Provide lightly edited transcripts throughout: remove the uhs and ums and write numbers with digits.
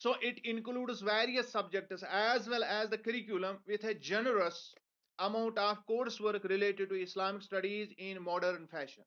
So it includes various subjects as well as the curriculum with a generous amount of coursework related to Islamic studies in modern fashion.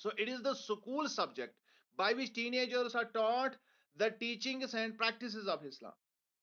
So it is the school subject by which teenagers are taught the teachings and practices of Islam.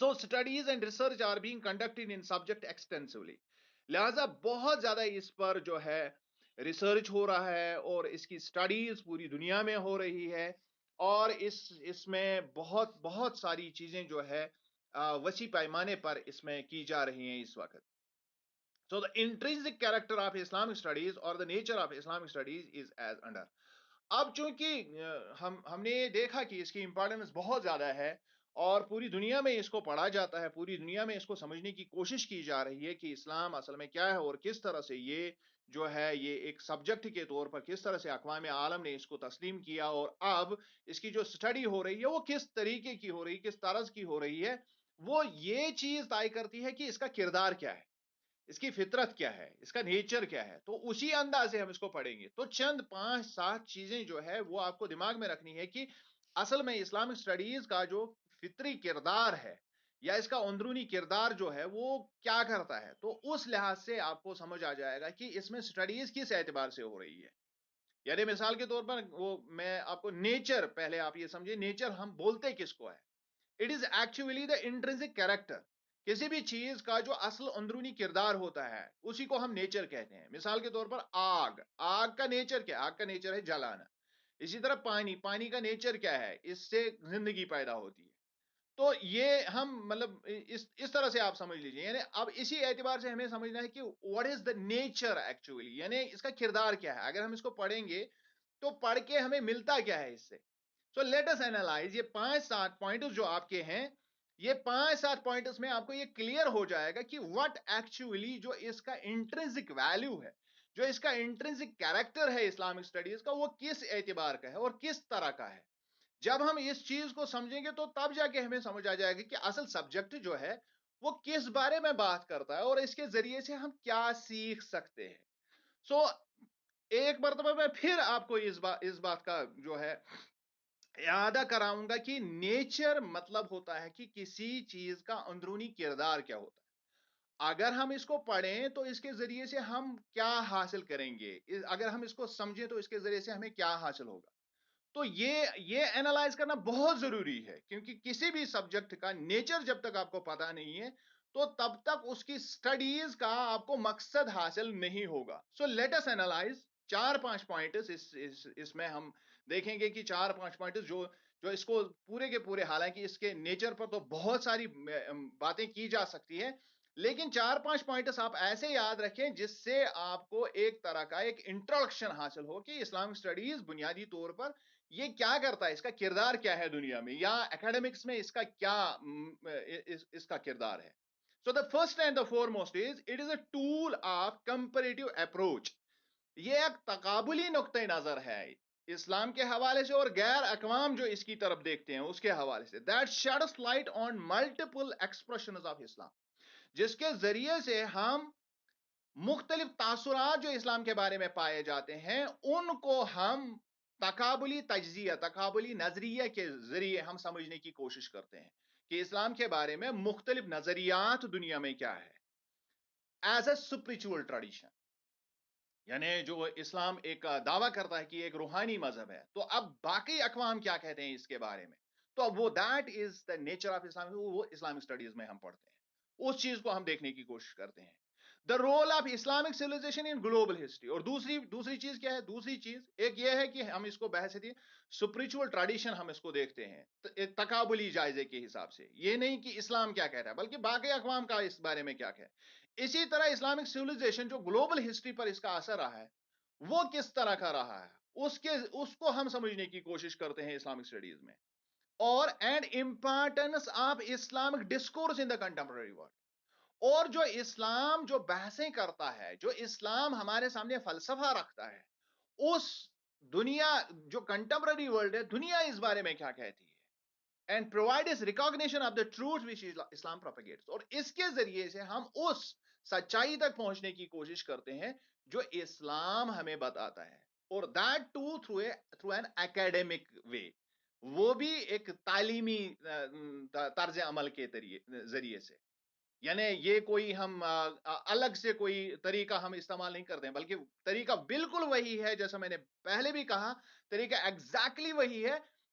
So studies and research are being conducted in subject extensively. لہذا بہت زیادہ اس پر جو ہے research ہو رہا ہے اور اس کی studies پوری دنیا میں ہو رہی ہے، اور اس میں بہت بہت ساری چیزیں جو ہے وسیع پیمانے پر اس میں کی جا رہی ہیں اس وقت. So the intrinsic character of Islamic studies or the nature of Islamic studies is as under. اب چونکہ ہم نے یہ دیکھا کہ اس کی امپورٹنس بہت زیادہ ہے اور پوری دنیا میں اس کو پڑھا جاتا ہے، پوری دنیا میں اس کو سمجھنے کی کوشش کی جا رہی ہے کہ اسلام اصل میں کیا ہے اور کس طرح سے یہ جو ہے یہ ایک سبجیکٹ کے طور پر کس طرح سے اقوام عالم نے اس کو تسلیم کیا، اور اب اس کی جو سٹڈی ہو رہی ہے وہ کس طریقے کی ہو رہی ہے، کس طرز کی ہو رہی ہے، وہ یہ چیز طے کرتی ہے کہ اس کا کردار کیا ہے، اس کی فطرت کیا ہے، اس کا نیچر کیا ہے. تو اسی انداز سے ہم اس کو پڑھیں گے. تو چند 5-7 چیزیں جو ہے وہ آپ کو دماغ میں رکھنی ہے کہ اصل میں اسلامک سٹڈیز کا جو فطری کردار ہے یا اس کا اندرونی کردار جو ہے وہ کیا کرتا ہے. تو اس لحاظ سے آپ کو سمجھ آ جائے گا کہ اس میں سٹڈیز کس اعتبار سے ہو رہی ہے. یعنی مثال کے طور پر وہ میں آپ کو نیچر، پہلے آپ یہ سمجھے نیچر ہم بولتے کس کو ہے. It is actually the intrinsic character. کسی بھی چیز کا جو اصل اندرونی کردار ہوتا ہے اسی کو ہم نیچر کہتے ہیں. مثال کے طور پر آگ کا نیچر کیا؟ آگ کا نیچر ہے جلانا. اسی طرح پانی کا نیچر کیا ہے؟ اس سے زندگی پیدا ہوتی ہے. تو یہ ہم مطلب اس طرح سے آپ سمجھ لیجئے. یعنی اب اسی اعتبار سے ہمیں سمجھنا ہے کہ what is the nature actually, یعنی اس کا کردار کیا ہے. اگر ہم اس کو پڑھیں گے تو پڑھ کے ہمیں ملتا کیا ہے اس سے. So let us analyse. یہ 5-7 پوائنٹس جو آپ کے ہیں، یہ 5-7 پوائنٹس میں آپ کو یہ کلیئر ہو جائے گا کہ وٹ ایکچولی جو اس کا انٹرنسک ویلیو ہے، جو اس کا انٹرنسک کیریکٹر ہے اسلامک اسٹڈیز کا، وہ کس اعتبار کا ہے اور کس طرح کا ہے. جب ہم اس چیز کو سمجھیں گے تو تب جا کے ہمیں سمجھ آ جائے گا کہ اصل سبجیکٹ جو ہے وہ کس بارے میں بات کرتا ہے اور اس کے ذریعے سے ہم کیا سیکھ سکتے ہیں. سو ایک مرتبہ میں پھر آپ کو اس بات کا جو ہے اعادہ کراؤں گا کہ نیچر مطلب ہوتا ہے کہ کسی چیز کا اندرونی کردار کیا ہوتا ہے. اگر ہم اس کو پڑھیں تو اس کے ذریعے سے ہم کیا حاصل کریں گے، اگر ہم اس کو سمجھیں تو اس کے ذریعے سے ہمیں کیا حاصل ہوگا. تو یہ اینالائز کرنا بہت ضروری ہے، کیونکہ کسی بھی سبجیکٹ کا نیچر جب تک آپ کو پتا نہیں ہے تو تب تک اس کی سٹڈیز کا آپ کو مقصد حاصل نہیں ہوگا. So let us analyze 4-5 points. اس میں ہم دیکھیں گے کہ 4-5 پوائنٹس جو اس کو پورے کے پورے، حالانکہ اس کے نیچر پر تو بہت ساری باتیں کی جا سکتی ہیں، لیکن 4-5 پوائنٹس آپ ایسے یاد رکھیں جس سے آپ کو ایک طرح کا ایک انٹروڈکشن حاصل ہو کہ اسلامک سٹڈیز بنیادی طور پر یہ کیا کرتا ہے، اس کا کردار کیا ہے دنیا میں، یا اکیڈمکس میں اس کا کیا اس کا کردار ہے. So the first and the foremost is it is a tool of comparative approach. یہ ایک تقابلی نقطۂ نظر ہے اسلام کے حوالے سے اور غیر اقوام جو اس کی طرف دیکھتے ہیں اس کے حوالے سے. That sheds light on multiple expressions of Islam, جس کے ذریعے سے ہم مختلف تاثرات جو اسلام کے بارے میں پائے جاتے ہیں ان کو ہم تقابلی تجزیہ، تقابلی نظریہ کے ذریعے ہم سمجھنے کی کوشش کرتے ہیں کہ اسلام کے بارے میں مختلف نظریات دنیا میں کیا ہے ایز اے اسپرچول ٹریڈیشن. یعنی جو اسلام ایک دعویٰ کرتا ہے کہ ایک روحانی مذہب ہے، تو اب باقی اقوام کیا کہتے ہیں اس کے بارے میں. تو اب وہ that is the nature of Islam, وہ اسلامک اسٹڈیز میں ہم پڑھتے ہیں، اس چیز کو ہم دیکھنے کی کوشش کرتے ہیں. The role of Islamic civilization in global history. اور دوسری چیز کیا ہے؟ دوسری چیز ایک یہ ہے کہ ہم اس کو بحث دی اسپرچول ٹریڈیشن، ہم اس کو دیکھتے ہیں تقابلی جائزے کے حساب سے. یہ نہیں کہ اسلام کیا کہتا ہے بلکہ باقی اقوام کا اس بارے میں کیا کہتا ہے. اسی طرح اسلامک سیویلائزیشن جو گلوبل ہسٹری پر اس کا اثر رہا ہے وہ کس طرح کا رہا ہے، اس کو ہم سمجھنے کی کوشش کرتے ہیں اسلامک اسٹڈیز میں. اور and importance of Islamic discourse in the contemporary world. اور جو اسلام جو بحثیں کرتا ہے، جو اسلام ہمارے سامنے فلسفہ رکھتا ہے، اس دنیا جو کنٹمپرری ورلڈ ہے، دنیا اس بارے میں کیا کہتی ہے. And provide us recognition of the truth which Islam propagates. اور اس کے ذریعے سے ہم اس سچائی تک پہنچنے کی کوشش کرتے ہیں جو اسلام ہمیں بتاتا ہے، اور that too through an academic way, وہ بھی ایک تعلیمی طرز عمل کے ذریعے سے. یعنی یہ کوئی ہم الگ سے کوئی طریقہ ہم استعمال نہیں کرتے ہیں، بلکہ طریقہ بالکل وہی ہے جیسا میں نے پہلے بھی کہا، طریقہ ایگزیکٹلی وہی ہے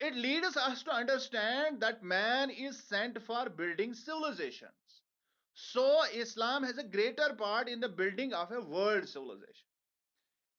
it leads us to understand that man is sent for building civilizations. So Islam has a greater part in the building of a world civilization.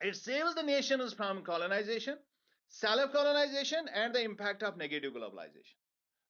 it saves the nations from colonization, self colonization and the impact of negative globalization.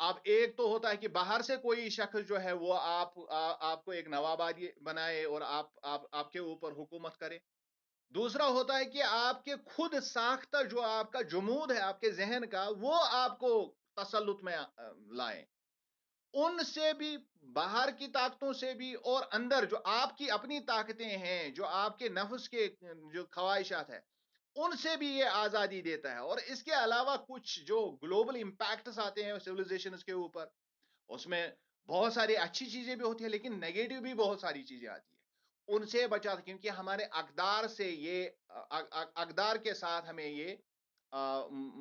اب ایک تو ہوتا ہے کہ باہر سے کوئی شخص جو ہے وہ آپ کو ایک نواب بنائے اور آپ کے اوپر حکومت کرے. دوسرا ہوتا ہے کہ آپ کے خود ساختہ جو آپ کا جمود ہے آپ کے ذہن کا وہ آپ کو تسلط میں لائیں. ان سے بھی، باہر کی طاقتوں سے بھی، اور اندر جو آپ کی اپنی طاقتیں ہیں، جو آپ کے نفس کے جو خواہشات ہیں، ان سے بھی یہ آزادی دیتا ہے. اور اس کے علاوہ کچھ جو گلوبل امپیکٹس آتے ہیں سیویلائزیشنز کے اوپر، اس میں بہت ساری اچھی چیزیں بھی ہوتی ہیں لیکن نیگیٹو بھی بہت ساری چیزیں آتی ہیں. ان سے بچاتا، کیونکہ ہمارے اقدار سے یہ اقدار کے ساتھ ہمیں یہ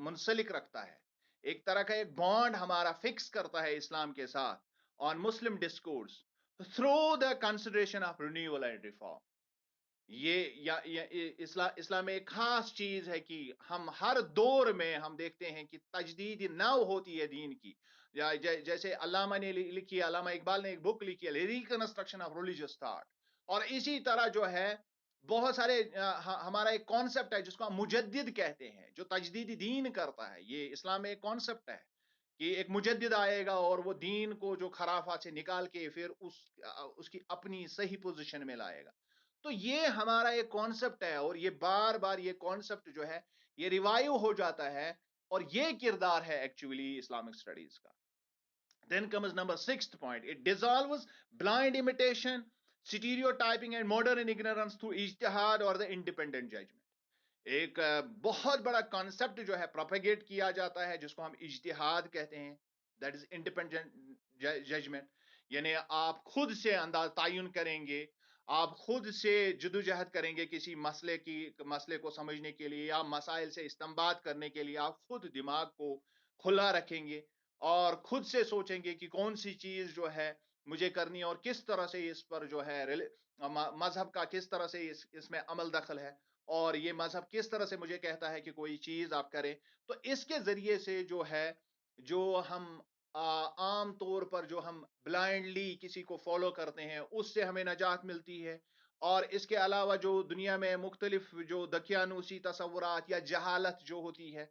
منسلک رکھتا ہے. ایک طرح کا ایک بانڈ ہمارا فکس کرتا ہے اسلام کے ساتھ on Muslim discourse through the consideration of renewal and reform. Islam میں ایک خاص چیز ہے کہ ہم ہر دور میں ہم دیکھتے ہیں کہ تجدید نو ہوتی ہے دین کی. جیسے علامہ نے لکھی، علامہ اقبال نے ایک بک لکھی ہے ریکنسٹرکشن آف ریلیجیس تھاٹ. اور اسی طرح جو ہے بہت سارے ہمارا ایک کانسیپٹ ہے جس کو ہم مجدد کہتے ہیں، جو تجدید دین کرتا ہے. یہ اسلام میں ایک کانسیپٹ ہے کہ ایک مجدد آئے گا اور وہ دین کو جو خرافات سے نکال کے پھر اس کی اپنی صحیح پوزیشن میں لائے گا. تو یہ ہمارا ایک کانسیپٹ ہے اور یہ بار بار یہ کانسیپٹ جو ہے یہ ریوائیو ہو جاتا ہے اور یہ کردار ہے ایکچولی اسلامک اسٹڈیز کا. Then comes number sixth point. It dissolves blind imitation, stereotyping and modern ignorance through ijtihad or the independent judgment. ایک بہت بڑا کانسیپٹ جو ہے پروپیگیٹ کیا جاتا ہے جس کو ہم اجتہاد کہتے ہیں، دیٹ از انڈیپینڈنٹ ججمنٹ. یعنی آپ خود سے انداز تعین کریں گے، آپ خود سے جدوجہد کریں گے کسی مسئلے کو سمجھنے کے لیے یا مسائل سے استنباط کرنے کے لیے. آپ خود دماغ کو کھلا رکھیں گے اور خود سے سوچیں گے کہ کون سی چیز جو ہے مجھے کرنی ہے اور کس طرح سے اس پر جو ہے مذہب کا کس طرح سے اس میں عمل دخل ہے اور یہ مذہب کس طرح سے مجھے کہتا ہے کہ کوئی چیز آپ کریں. تو اس کے ذریعے سے جو ہے جو ہم عام طور پر جو ہم بلائنڈلی کسی کو فالو کرتے ہیں اس سے ہمیں نجات ملتی ہے. اور اس کے علاوہ جو دنیا میں مختلف جو دقیانوسی تصورات یا جہالت جو ہوتی ہے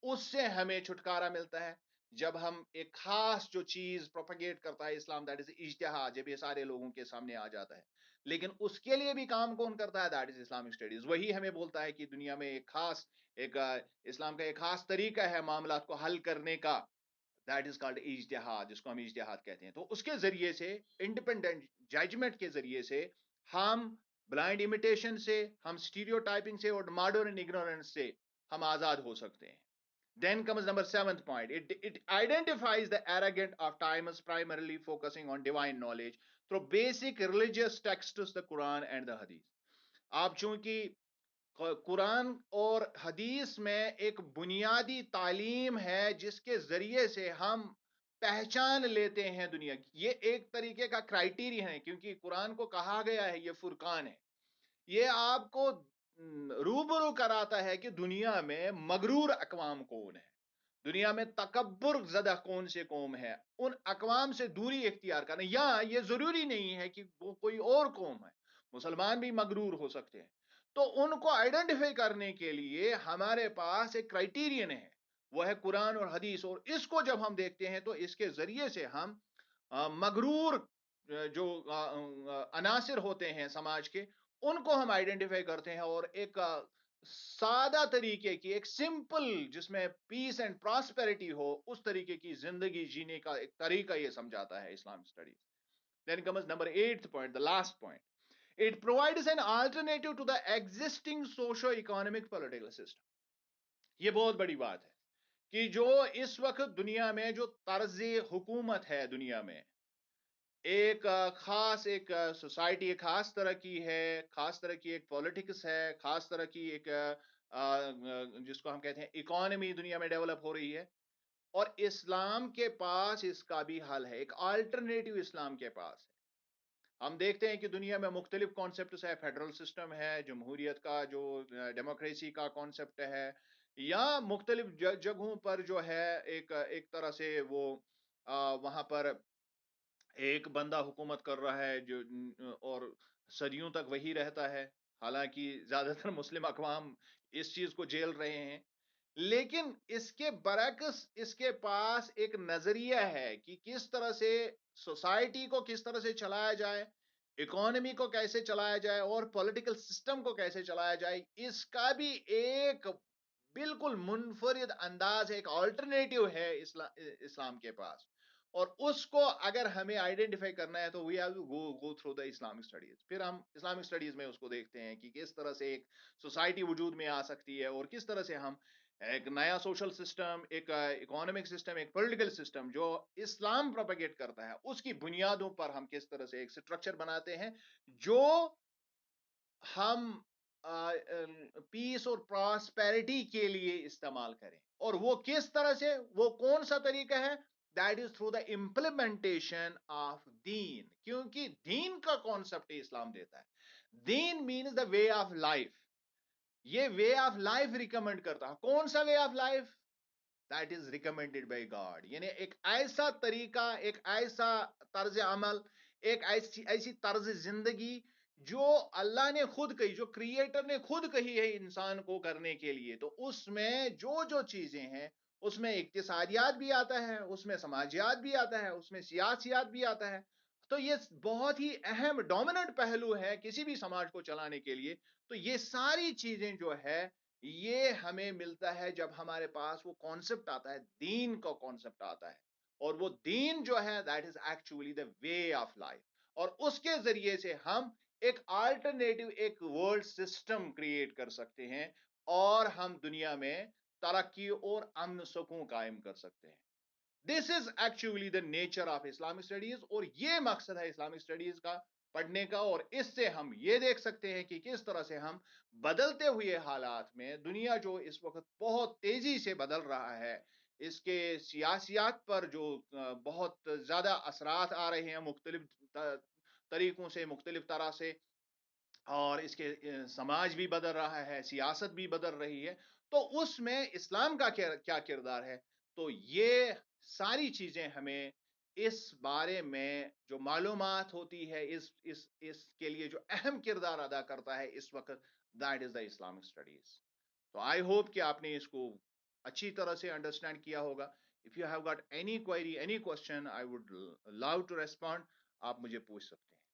اس سے ہمیں چھٹکارا ملتا ہے جب ہم ایک خاص جو چیز پروپیگیٹ کرتا ہے اسلام، دیٹ از اجتہاد، جب یہ سارے لوگوں کے سامنے آ جاتا ہے. لیکن اس کے لیے بھی کام کون کرتا ہے؟ That is Islamic studies. وہی ہمیں بولتا ہے کہ دنیا میں ایک اسلام کا ایک خاص طریقہ ہے معاملات کو حل کرنے کا، دیٹ از کالڈ اجتہاد، جس کو ہم اجتہاد کہتے ہیں. تو اس کے ذریعے سے انڈیپینڈنٹ ججمنٹ کے ذریعے سے ہم بلائنڈ امیٹیشن سے، ہم اسٹیریو ٹائپنگ سے اور ماڈرن اگنورنس سے ہم آزاد ہو سکتے ہیں. Then comes number seventh point. It identifies the arrogant of times primarily focusing on divine knowledge through basic religious texts, the Quran and the Hadith. آپ چونکہ قرآن اور حدیث میں ایک بنیادی تعلیم ہے جس کے ذریعے سے ہم پہچان لیتے ہیں دنیا کی. یہ ایک طریقے کا کرائٹیریا ہے کیونکہ قرآن کو کہا گیا ہے یہ فرقان ہے. یہ آپ کو روبرو کراتا ہے کہ دنیا میں مغرور اقوام کون ہے، دنیا میں تکبر زدہ کون سے قوم ہے. ان اقوام سے دوری اختیار کرنا، یا یہ ضروری نہیں ہے کہ وہ کوئی اور قوم ہے، مسلمان بھی مغرور ہو سکتے ہیں. تو ان کو آئیڈینٹیفائی کرنے کے لیے ہمارے پاس ایک کرائٹیرین ہے، وہ ہے قرآن اور حدیث. اور اس کو جب ہم دیکھتے ہیں تو اس کے ذریعے سے ہم مغرور جو عناصر ہوتے ہیں سماج کے ان کو ہم آئیڈینٹیفائی کرتے ہیں اور ایک سادہ طریقے کی، ایک سمپل جس میں پیس اینڈ پراسپیرٹی ہو اس طریقے کی زندگی جینے کا ایک طریقہ یہ سمجھاتا ہے Islamic studies. Then comes number eighth point, the last point. It provides an alternative to the existing socio-economic political system. یہ بہت بڑی بات ہے کہ جو اس وقت دنیا میں جو طرز حکومت ہے دنیا میں، ایک خاص ایک سوسائٹی ایک خاص طرح کی ہے، خاص طرح کی ایک پولیٹکس ہے، خاص طرح کی ایک جس کو ہم کہتے ہیں اکانومی دنیا میں ڈیولپ ہو رہی ہے. اور اسلام کے پاس اس کا بھی حل ہے، ایک آلٹرنیٹو اسلام کے پاس ہے. ہم دیکھتے ہیں کہ دنیا میں مختلف کانسیپٹس ہے، فیڈرل سسٹم ہے، جمہوریت کا جو ڈیموکریسی کا کانسیپٹ ہے، یا مختلف جگہوں پر جو ہے ایک طرح سے وہ وہاں پر ایک بندہ حکومت کر رہا ہے جو اور صدیوں تک وہی رہتا ہے. حالانکہ زیادہ تر مسلم اقوام اس چیز کو جیل رہے ہیں لیکن اس کے برعکس اس کے پاس ایک نظریہ ہے کہ کس طرح سے سوسائٹی کو کس طرح سے چلایا جائے، اکانومی کو کیسے چلایا جائے، اور پولیٹیکل سسٹم کو کیسے چلایا جائے. اس کا بھی ایک بالکل منفرد انداز ہے، ایک آلٹرنیٹو ہے اسلام کے پاس. اور اس کو اگر ہمیں آئیڈینٹیفائی کرنا ہے تو we have to go through the Islamic studies. پھر ہم اسلامک اسٹڈیز میں اس کو دیکھتے ہیں کہ کس طرح سے ایک سوسائٹی وجود میں آ سکتی ہے، اور کس طرح سے ہم ایک نیا سوشل سسٹم، ایک اکانومک سسٹم، ایک پولیٹیکل سسٹم جو اسلام پروپیگیٹ کرتا ہے، اس کی بنیادوں پر ہم کس طرح سے ایک سٹرکچر بناتے ہیں جو ہم پیس اور پراسپیرٹی کے لیے استعمال کریں. اور وہ کس طرح سے، وہ کون سا طریقہ ہے؟ That is through the implementation of deen. کیونکہ دین کا کانسیپٹ اسلام دیتا ہے. دین means the way of life. یہ وے آف لائف ریکمینڈ کرتا ہے. کون سا way of life? That is recommended by God. یعنی ایک ایسا طریقہ، ایک ایسا طرز عمل، ایک ایسی طرز زندگی جو اللہ نے خود کہی، جو کریٹر نے خود کہی ہے انسان کو کرنے کے لیے. تو اس میں جو جو چیزیں ہیں، اس میں اقتصادیات بھی آتا ہے، اس میں سماجیات بھی آتا ہے، اس میں سیاسیات بھی آتا ہے. تو یہ بہت ہی اہم ڈومیننٹ پہلو ہے کسی بھی سماج کو چلانے کے لیے. تو یہ ساری چیزیں جو ہے یہ ہمیں ملتا ہے جب ہمارے پاس وہ کانسیپٹ آتا ہے، دین کا کانسیپٹ آتا ہے. اور وہ دین جو ہے that is actually the way of life. اور اس کے ذریعے سے ہم ایک آلٹرنیٹو، ایک ورلڈ سسٹم کریٹ کر سکتے ہیں، اور ہم دنیا میں ترقی اور امن سکون قائم کر سکتے ہیں. This is actually the nature of Islamic studies. اور یہ مقصد ہے اسلامک اسٹڈیز کا پڑھنے کا. اور اس سے ہم یہ دیکھ سکتے ہیں کہ کس طرح سے ہم بدلتے ہوئے حالات میں، دنیا جو اس وقت بہت تیزی سے بدل رہا ہے، اس کے سیاسیات پر جو بہت زیادہ اثرات آ رہے ہیں مختلف طریقوں سے، مختلف طرح سے، اور اس کے سماج بھی بدل رہا ہے، سیاست بھی بدل رہی ہے. تو اس میں اسلام کا کیا کردار ہے؟ تو یہ ساری چیزیں ہمیں اس بارے میں جو معلومات ہوتی ہے، اس کے لیے جو اہم کردار ادا کرتا ہے اس وقت، that is the Islamic studies. تو آئی ہوپ کہ آپ نے اس کو اچھی طرح سے انڈرسٹینڈ کیا ہوگا. If you have got any query, any question, I would love to respond. آپ مجھے پوچھ سکتے ہیں.